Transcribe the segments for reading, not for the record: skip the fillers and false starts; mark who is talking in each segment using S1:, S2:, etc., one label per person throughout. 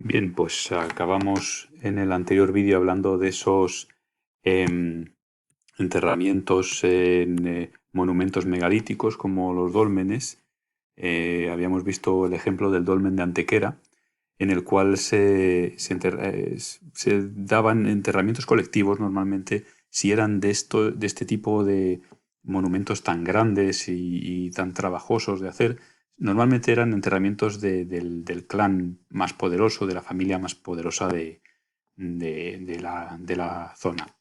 S1: Bien, pues acabamos en el anterior vídeo hablando de esos enterramientos en monumentos megalíticos como los dólmenes. Habíamos visto el ejemplo del dolmen de Antequera, en el cual se daban enterramientos colectivos normalmente si eran de este tipo de monumentos tan grandes y tan trabajosos de hacer. Normalmente eran enterramientos del clan más poderoso, de la familia más poderosa de la zona.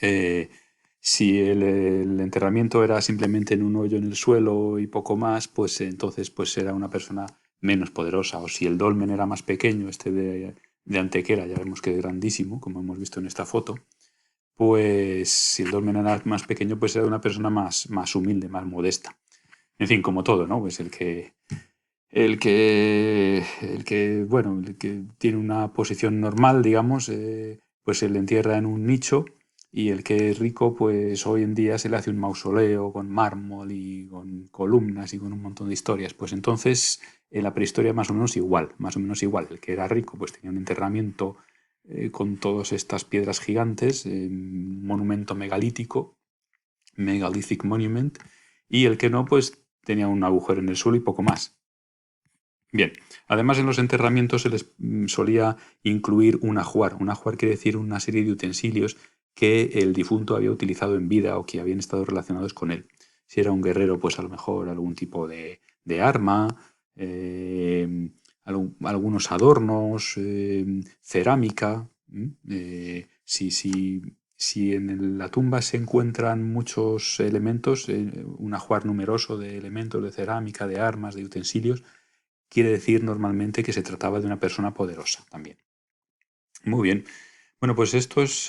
S1: Eh, si el enterramiento era simplemente en un hoyo en el suelo y poco más, pues entonces pues era una persona menos poderosa. O si el dolmen era más pequeño, este de Antequera, ya vemos que es grandísimo, como hemos visto en esta foto, pues si el dolmen era más pequeño, pues era una persona más humilde, más modesta. En fin, como todo, ¿no? Pues bueno, el que tiene una posición normal, digamos, pues se le entierra en un nicho, y el que es rico, pues hoy en día se le hace un mausoleo con mármol y con columnas y con un montón de historias. Pues entonces, en la prehistoria más o menos igual, más o menos igual. El que era rico, pues tenía un enterramiento con todas estas piedras gigantes, un monumento megalítico, megalithic monument, y el que no, pues tenía un agujero en el suelo y poco más. Bien, además en los enterramientos se les solía incluir un ajuar. Un ajuar quiere decir una serie de utensilios que el difunto había utilizado en vida o que habían estado relacionados con él. Si era un guerrero, pues a lo mejor algún tipo de arma, algunos adornos, cerámica. Si en la tumba se encuentran muchos elementos, un ajuar numeroso de elementos de cerámica, de armas, de utensilios, quiere decir normalmente que se trataba de una persona poderosa también. Muy bien. Bueno, pues esto es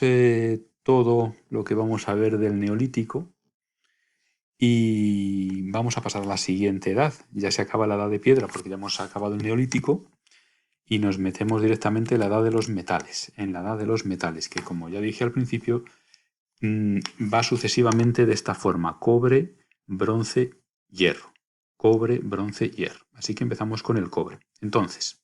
S1: todo lo que vamos a ver del Neolítico, y vamos a pasar a la siguiente edad. Ya se acaba la edad de piedra porque ya hemos acabado el Neolítico y nos metemos directamente en la edad de los metales. En la edad de los metales, que como ya dije al principio, va sucesivamente de esta forma: cobre, bronce, hierro. Cobre, bronce, hierro. Así que empezamos con el cobre. Entonces,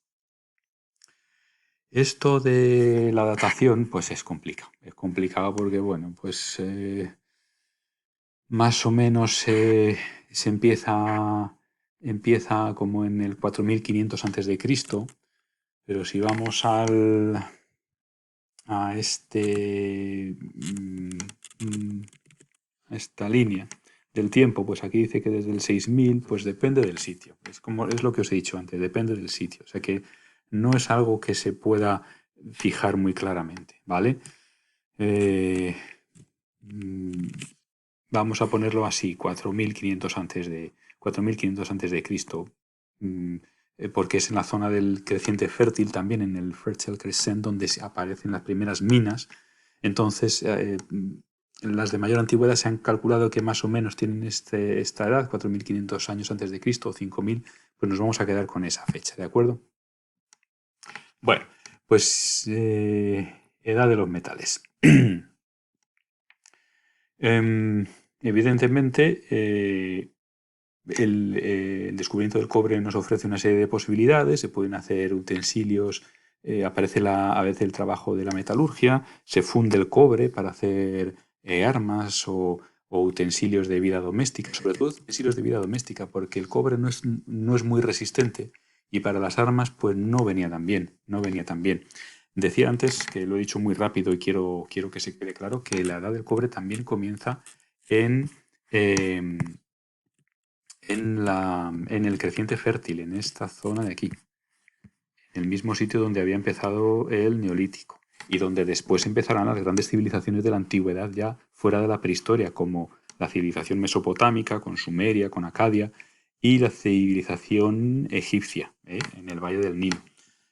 S1: esto de la datación, pues es complicado. Es complicado porque, bueno, pues más o menos se empieza como en el 4500 antes de Cristo, pero si vamos a esta línea del tiempo, pues aquí dice que desde el 6000, pues depende del sitio. Es lo que os he dicho antes, depende del sitio. O sea que no es algo que se pueda fijar muy claramente, ¿vale? Eh, mm, Vamos a ponerlo así: 4500 antes de Cristo, mm, porque es en la zona del creciente fértil, también en el Fertile Crescent, donde se aparecen las primeras minas. Entonces, las de mayor antigüedad se han calculado que más o menos tienen esta edad, 4500 años antes de Cristo o 5000. Pues nos vamos a quedar con esa fecha, ¿de acuerdo? Bueno, pues edad de los metales. Evidentemente, el descubrimiento del cobre nos ofrece una serie de posibilidades. Se pueden hacer utensilios, aparece a veces el trabajo de la metalurgia, se funde el cobre para hacer armas o utensilios de vida doméstica, sobre todo utensilios de vida doméstica, porque el cobre no es muy resistente, y para las armas pues no venía tan bien, no venía tan bien. Decía antes, que lo he dicho muy rápido y quiero que se quede claro, que la edad del cobre también comienza en, em, en el creciente fértil, en esta zona de aquí, en el mismo sitio donde había empezado el Neolítico y donde después empezarán las grandes civilizaciones de la antigüedad ya fuera de la prehistoria, como la civilización mesopotámica con Sumeria, con Acadia, y la civilización egipcia, en el Valle del Nilo.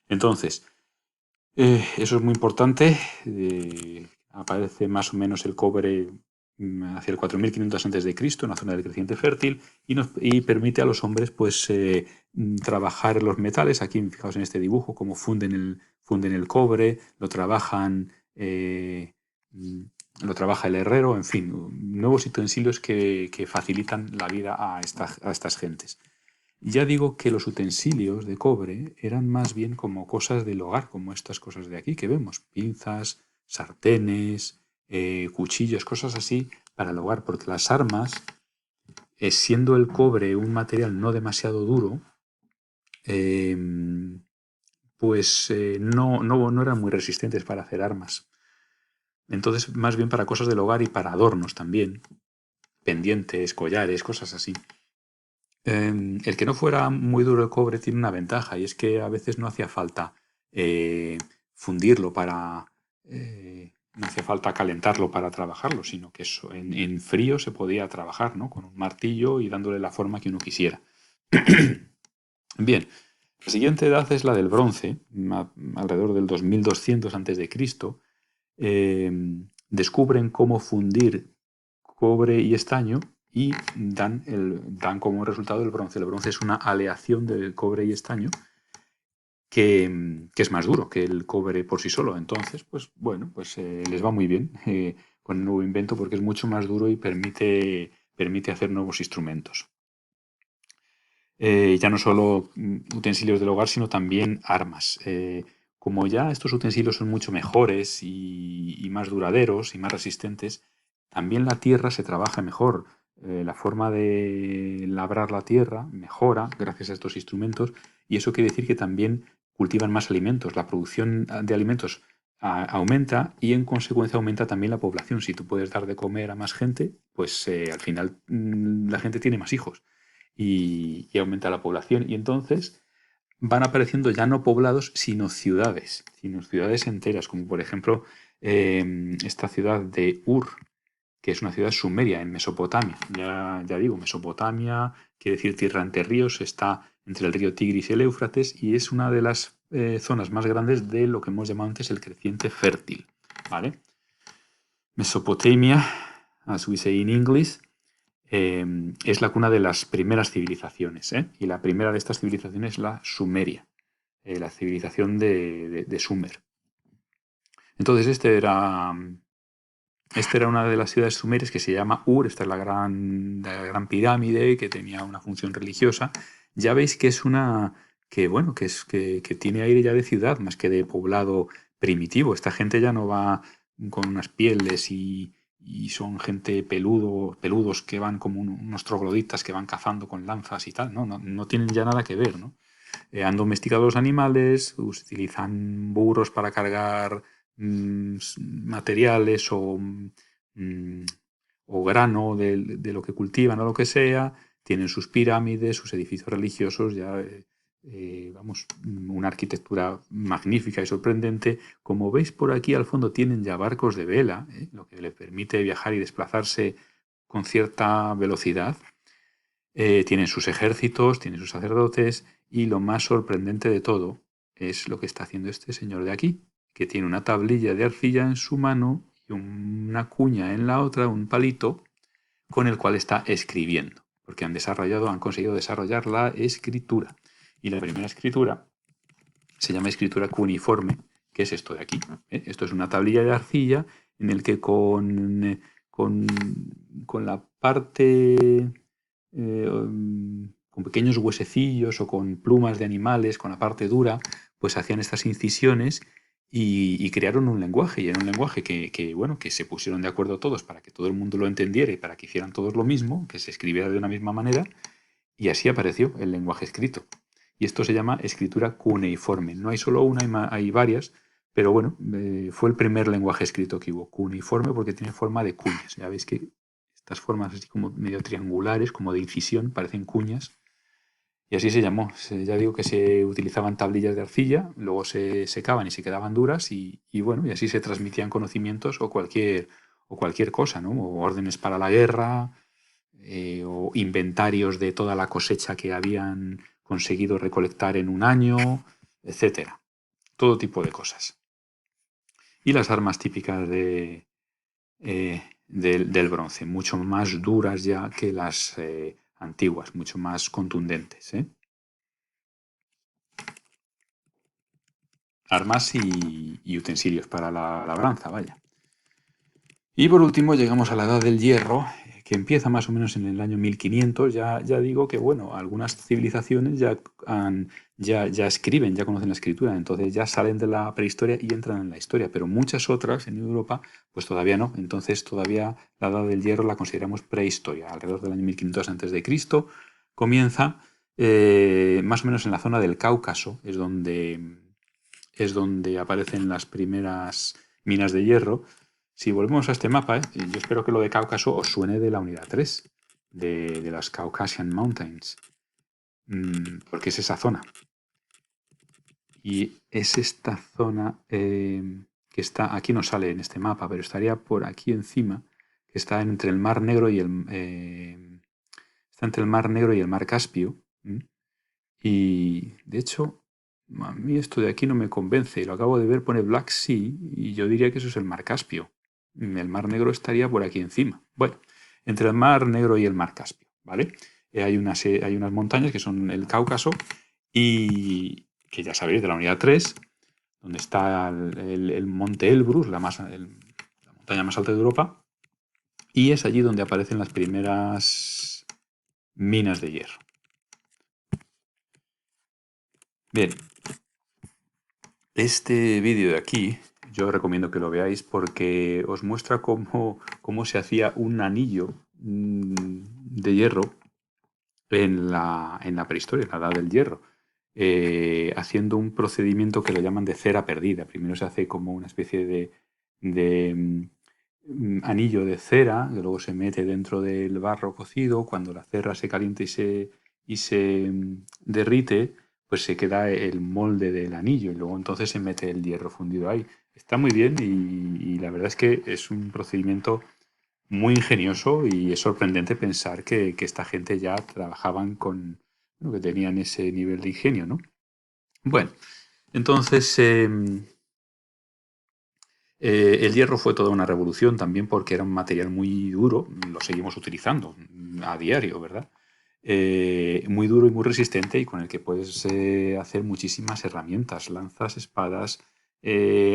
S1: Entonces, eso es muy importante. Aparece más o menos el cobre hacia el 4500 antes de Cristo, en la zona del creciente fértil, y permite a los hombres pues trabajar los metales. Aquí, fijaos en este dibujo, cómo funden el cobre, lo trabaja el herrero, en fin, nuevos utensilios que facilitan la vida a estas gentes. Ya digo que los utensilios de cobre eran más bien como cosas del hogar, como estas cosas de aquí que vemos, pinzas, sartenes, cuchillos, cosas así para el hogar, porque las armas, siendo el cobre un material no demasiado duro, eh, pues no eran muy resistentes para hacer armas. Entonces, más bien para cosas del hogar y para adornos también, pendientes, collares, cosas así. El que no fuera muy duro el cobre tiene una ventaja y es que a veces no hacía falta eh, fundirlo para... no hacía falta calentarlo para trabajarlo, sino que eso, en frío se podía trabajar, ¿no? Con un martillo y dándole la forma que uno quisiera. Bien, la siguiente edad es la del bronce, alrededor del 2200 a.C. Descubren cómo fundir cobre y estaño y dan como resultado el bronce. El bronce es una aleación del cobre y estaño que es más duro que el cobre por sí solo. Entonces, pues bueno, pues les va muy bien con el nuevo invento porque es mucho más duro y permite hacer nuevos instrumentos. Ya no solo utensilios del hogar, sino también armas. Como ya estos utensilios son mucho mejores y más duraderos y más resistentes, también la tierra se trabaja mejor. La forma de labrar la tierra mejora gracias a estos instrumentos y eso quiere decir que también cultivan más alimentos. La producción de alimentos aumenta y en consecuencia aumenta también la población. Si tú puedes dar de comer a más gente, pues al final la gente tiene más hijos y aumenta la población. Y entonces van apareciendo ya no poblados, sino ciudades enteras, como por ejemplo esta ciudad de Ur, que es una ciudad sumeria en Mesopotamia. Ya digo, Mesopotamia quiere decir tierra entre ríos, está entre el río Tigris y el Éufrates y es una de las zonas más grandes de lo que hemos llamado antes el creciente fértil. ¿Vale? Mesopotamia, as we say in English, es la cuna de las primeras civilizaciones. Y la primera de estas civilizaciones es la Sumeria, la civilización de Sumer. Entonces esta era una de las ciudades sumerias que se llama Ur. Esta es la gran pirámide que tenía una función religiosa. Ya veis que es una que tiene aire ya de ciudad más que de poblado primitivo. Esta gente ya no va con unas pieles y son gente peludos que van como unos trogloditas que van cazando con lanzas y tal. No tienen ya nada que ver, ¿no? Han domesticado los animales, utilizan burros para cargar materiales mm, o grano de lo que cultivan o lo que sea, tienen sus pirámides, sus edificios religiosos, una arquitectura magnífica y sorprendente. Como veis por aquí al fondo tienen ya barcos de vela, lo que les permite viajar y desplazarse con cierta velocidad. Tienen sus ejércitos, tienen sus sacerdotes y lo más sorprendente de todo es lo que está haciendo este señor de aquí, que tiene una tablilla de arcilla en su mano y una cuña en la otra, un palito, con el cual está escribiendo, porque han conseguido desarrollar la escritura. Y la primera escritura se llama escritura cuneiforme, que es esto de aquí. Esto es una tablilla de arcilla en el que con la parte con pequeños huesecillos o con plumas de animales, con la parte dura, pues hacían estas incisiones y crearon un lenguaje. Y era un lenguaje que se pusieron de acuerdo todos para que todo el mundo lo entendiera y para que hicieran todos lo mismo, que se escribiera de una misma manera, y así apareció el lenguaje escrito. Y esto se llama escritura cuneiforme. No hay solo una, hay varias, pero bueno, fue el primer lenguaje escrito que hubo, cuneiforme, porque tiene forma de cuñas. Ya veis que estas formas así como medio triangulares, como de incisión, parecen cuñas. Y así se llamó. Ya digo que se utilizaban tablillas de arcilla, luego se secaban y se quedaban duras y bueno, y así se transmitían conocimientos o cualquier cosa, ¿no? O órdenes para la guerra, o inventarios de toda la cosecha que habían conseguido recolectar en un año, etcétera. Todo tipo de cosas. Y las armas típicas del bronce, mucho más duras ya que las antiguas, mucho más contundentes. Armas y utensilios para la labranza, vaya. Y por último llegamos a la edad del hierro, que empieza más o menos en el año 1500, ya digo que, bueno, algunas civilizaciones ya escriben, ya conocen la escritura, entonces ya salen de la prehistoria y entran en la historia, pero muchas otras en Europa, pues todavía no. Entonces todavía la Edad del Hierro la consideramos prehistoria. Alrededor del año 1500 antes de Cristo comienza, más o menos en la zona del Cáucaso, es donde aparecen las primeras minas de hierro. Si volvemos a este mapa, yo espero que lo de Cáucaso os suene de la unidad 3, de las Caucasian Mountains, porque es esa zona. Y es esta zona que está, aquí no sale en este mapa, pero estaría por aquí encima, que está entre el Mar Negro y está entre el Mar Negro y el Mar Caspio. Y de hecho, a mí esto de aquí no me convence. Lo acabo de ver, pone Black Sea y yo diría que eso es el Mar Caspio. El Mar Negro estaría por aquí encima. Bueno, entre el Mar Negro y el Mar Caspio, ¿vale? Hay unas montañas que son el Cáucaso y que ya sabéis, de la unidad 3, donde está el Monte Elbrus, la montaña más alta de Europa, y es allí donde aparecen las primeras minas de hierro. Bien, este vídeo de aquí yo recomiendo que lo veáis porque os muestra cómo se hacía un anillo de hierro en la prehistoria, en la edad del hierro, haciendo un procedimiento que lo llaman de cera perdida. Primero se hace como una especie de anillo de cera, que luego se mete dentro del barro cocido. Cuando la cera se calienta y se derrite, pues se queda el molde del anillo y luego entonces se mete el hierro fundido ahí. Está muy bien y la verdad es que es un procedimiento muy ingenioso y es sorprendente pensar que esta gente ya trabajaban bueno, que tenían ese nivel de ingenio, ¿no? Bueno, entonces el hierro fue toda una revolución también porque era un material muy duro, lo seguimos utilizando a diario, ¿verdad? Muy duro y muy resistente y con el que puedes hacer muchísimas herramientas, lanzas, espadas,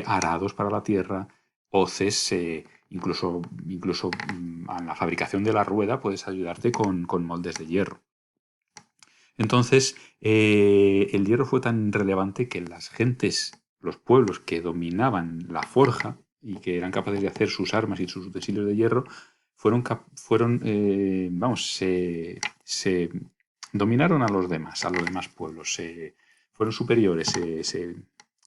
S1: arados para la tierra, hoces, incluso en la fabricación de la rueda puedes ayudarte con moldes de hierro. Entonces, el hierro fue tan relevante que las gentes, los pueblos que dominaban la forja y que eran capaces de hacer sus armas y sus utensilios de hierro, vamos, se dominaron a los demás pueblos, fueron superiores,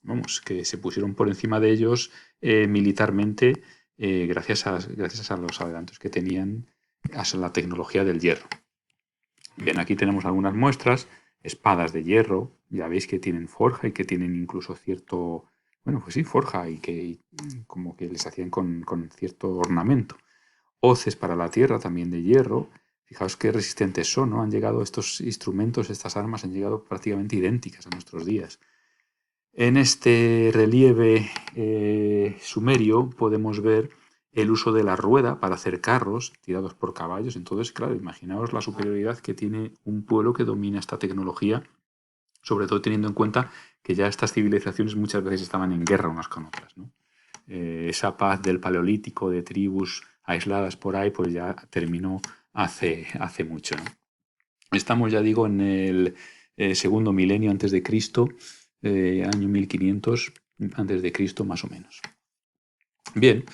S1: vamos, que se pusieron por encima de ellos militarmente, gracias a los adelantos que tenían a la tecnología del hierro. Bien, aquí tenemos algunas muestras, espadas de hierro, ya veis que tienen forja y que tienen incluso cierto, bueno, pues sí, forja y como que les hacían con cierto ornamento. Hoces para la tierra también de hierro. Fijaos qué resistentes son, ¿no? Han llegado estos instrumentos, estas armas han llegado prácticamente idénticas a nuestros días. En este relieve sumerio podemos ver el uso de la rueda para hacer carros tirados por caballos. Entonces, claro, imaginaos la superioridad que tiene un pueblo que domina esta tecnología, sobre todo teniendo en cuenta que ya estas civilizaciones muchas veces estaban en guerra unas con otras, ¿no? Esa paz del Paleolítico, de tribus aisladas por ahí, pues ya terminó hace mucho, ¿no? Estamos, ya digo, en el segundo milenio antes de Cristo, año 1500 antes de Cristo más o menos. Bien,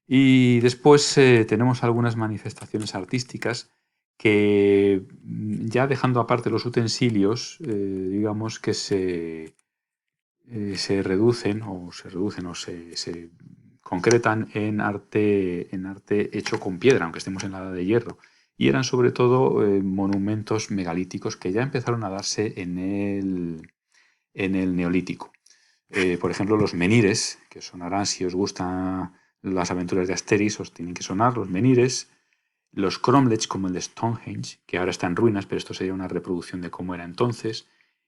S1: y después tenemos algunas manifestaciones artísticas que, ya dejando aparte los utensilios, digamos que se reducen o se concretan en arte hecho con piedra, aunque estemos en la edad de hierro. Y eran sobre todo monumentos megalíticos que ya empezaron a darse en el Neolítico. Por ejemplo, los menires, que sonarán si os gustan las aventuras de Asterix, os tienen que sonar los menires. Los cromlechs, como el de Stonehenge, que ahora está en ruinas, pero esto sería una reproducción de cómo era entonces.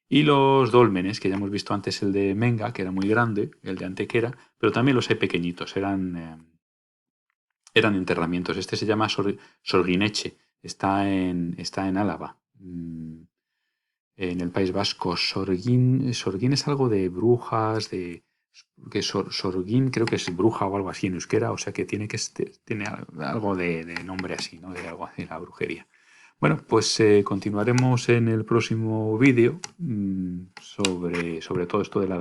S1: Y los dólmenes, que ya hemos visto antes el de Menga, que era muy grande, el de Antequera, pero también los hay pequeñitos, eran enterramientos. Este se llama Sorguineche, está en Álava, en el País Vasco. Sorguín es algo de brujas, que Sorgin creo que es bruja o algo así en euskera, o sea que tiene algo de nombre así, ¿no? De algo así, la brujería. Bueno, pues continuaremos en el próximo vídeo sobre todo esto de la